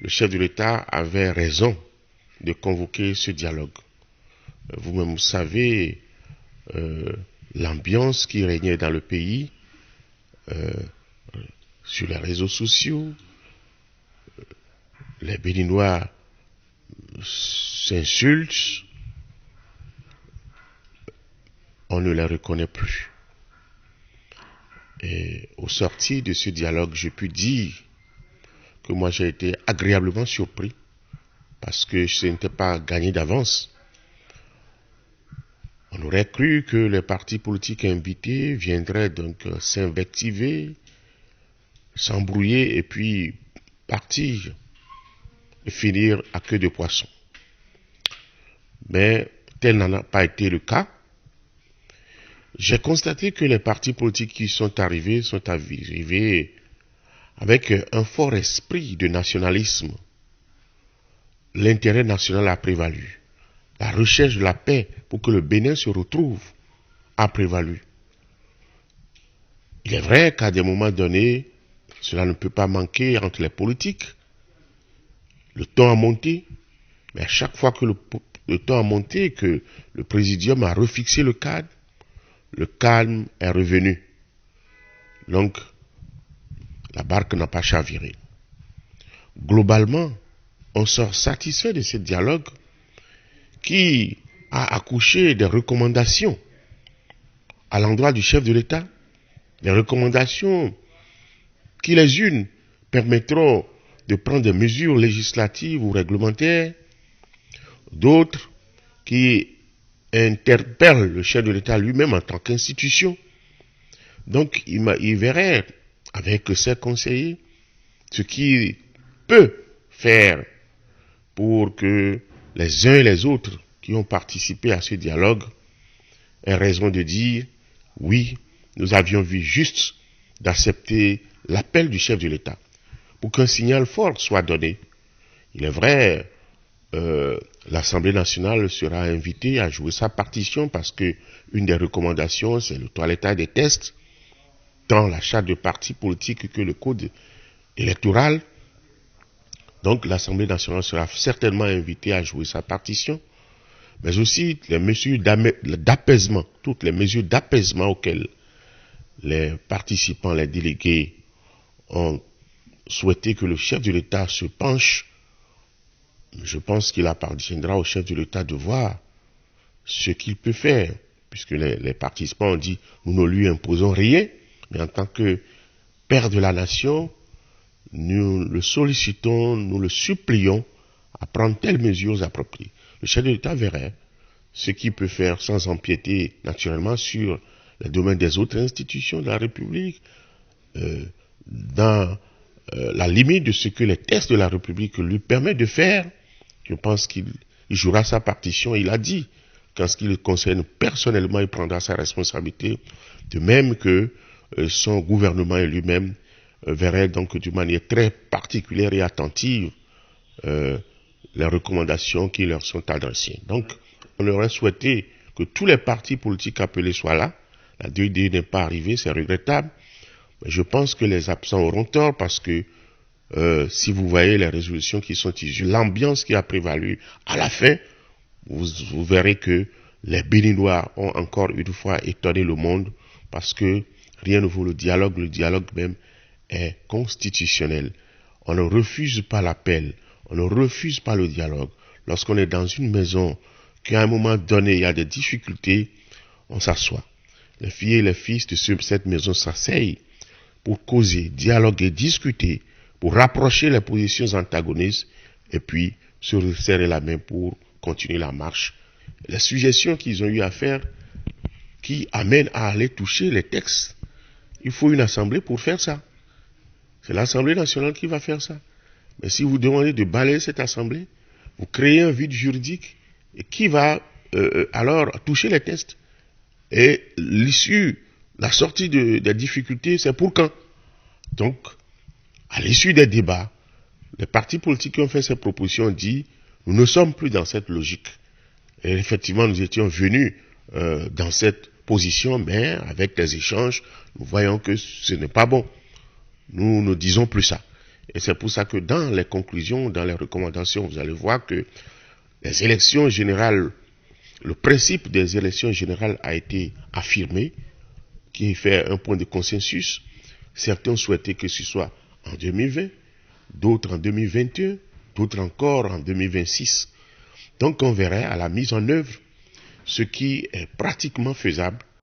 le chef de l'État avait raison de convoquer ce dialogue. Vous-même savez l'ambiance qui régnait dans le pays, sur les réseaux sociaux. Les Béninois s'insultent, on ne les reconnaît plus. Et au sortir de ce dialogue, je peux dire que moi j'ai été agréablement surpris parce que ce n'était pas gagné d'avance. On aurait cru que les partis politiques invités viendraient donc s'invectiver, s'embrouiller et puis partir et finir à queue de poisson. Mais tel n'en a pas été le cas. J'ai constaté que les partis politiques qui sont arrivés avec un fort esprit de nationalisme. L'intérêt national a prévalu. La recherche de la paix pour que le Bénin se retrouve a prévalu. Il est vrai qu'à des moments donnés, cela ne peut pas manquer entre les politiques. Le ton a monté, mais à chaque fois que le ton a monté, que le présidium a refixé le calme est revenu. Donc, la barque n'a pas chaviré. Globalement, on sort satisfait de ce dialogue qui a accouché des recommandations à l'endroit du chef de l'État, des recommandations qui les unes permettront de prendre des mesures législatives ou réglementaires, d'autres qui interpellent le chef de l'État lui-même en tant qu'institution. Donc il verrait avec ses conseillers ce qu'il peut faire pour que les uns et les autres qui ont participé à ce dialogue aient raison de dire oui, nous avions vu juste d'accepter l'appel du chef de l'État pour qu'un signal fort soit donné. Il est vrai, l'Assemblée nationale sera invitée à jouer sa partition parce que une des recommandations, c'est le toilettage des tests, tant la charte de parti politique que le code électoral. Donc l'Assemblée nationale sera certainement invitée à jouer sa partition, mais aussi les mesures d'apaisement, toutes les mesures d'apaisement auxquelles les participants, les délégués ont souhaité que le chef de l'État se penche. Je pense qu'il appartiendra au chef de l'État de voir ce qu'il peut faire, puisque les participants ont dit nous ne lui imposons rien, mais en tant que père de la nation, nous le sollicitons, nous le supplions à prendre telles mesures appropriées. Le chef de l'État verrait ce qu'il peut faire sans empiéter naturellement sur les domaines des autres institutions de la République, dans la limite de ce que les textes de la République lui permettent de faire. Je pense qu'il jouera sa partition. Il a dit qu'en ce qui le concerne personnellement, il prendra sa responsabilité, de même que son gouvernement et lui-même verrait donc d'une manière très particulière et attentive les recommandations qui leur sont adressées. Donc, on aurait souhaité que tous les partis politiques appelés soient là. La 2D n'est pas arrivée, c'est regrettable. Mais je pense que les absents auront tort parce que si vous voyez les résolutions qui sont issues, l'ambiance qui a prévalu à la fin, vous verrez que les Béninois ont encore une fois étonné le monde parce que rien ne vaut le dialogue même est constitutionnel. On ne refuse pas l'appel, on ne refuse pas le dialogue. Lorsqu'on est dans une maison, qu'à un moment donné il y a des difficultés, on s'assoit. Les filles et les fils de cette maison s'asseyent pour causer, dialoguer, discuter, pour rapprocher les positions antagonistes et puis se serrer la main pour continuer la marche. Les suggestions qu'ils ont eu à faire qui amènent à aller toucher les textes, il faut une assemblée pour faire ça. C'est l'Assemblée nationale qui va faire ça. Mais si vous demandez de balayer cette assemblée, vous créez un vide juridique et qui va alors toucher les textes. Et l'issue, la sortie des difficultés, c'est pour quand? Donc, à l'issue des débats, les partis politiques qui ont fait ces propositions ont dit nous ne sommes plus dans cette logique. Et effectivement, nous étions venus dans cette position, mais avec des échanges, nous voyons que ce n'est pas bon. Nous ne disons plus ça. Et c'est pour ça que dans les conclusions, dans les recommandations, vous allez voir que les élections générales, le principe des élections générales a été affirmé, qui fait un point de consensus. Certains souhaitaient que ce soit en 2020, d'autres en 2021, d'autres encore en 2026. Donc on verrait à la mise en œuvre ce qui est pratiquement faisable